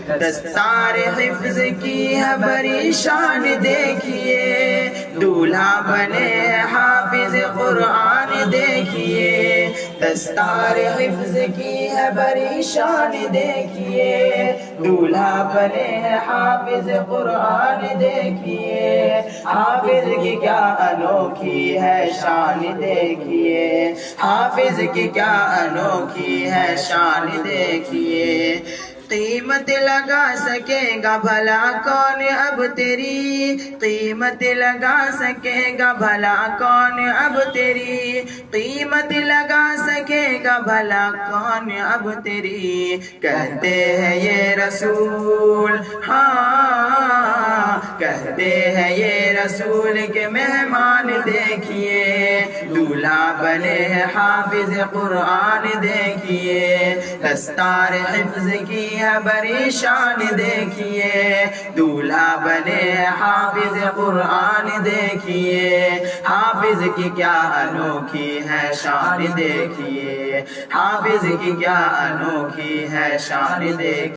دستار حفظ کی ہے بڑی شان دیکھیے، دولہا بنے حافظ قرآن دیکھیے، دستار حفظ کی ہے بڑی شان دیکھیے، دولہا بنے حافظ قرآن دیکھیے، حافظ کی کیا انوکھی ہے شان دیکھیے، حافظ کی کیا انوکھی ہے شان دیکھیے، قیمت لگا سکے گا بھلا کون اب تیری، قیمت لگا سکے گا بھلا کون اب تیری، قیمت لگا سکے گا بھلا کون اب تیری، کہتے ہیں یہ رسول، ہاں کہتے ہیں یہ رسول کے مہمان دیکھیے، دولہا بنے ہیں حافظ قرآن دیکھیے، دستار حفظ کی ہے بڑی شان دیکھیے، دولہا بنے ہیں حافظ قرآن دیکھیے، حافظ کی کیا انوکھی ہے شان دیکھیے، حافظ کی کیا انوکھی ہے شان دیکھیے۔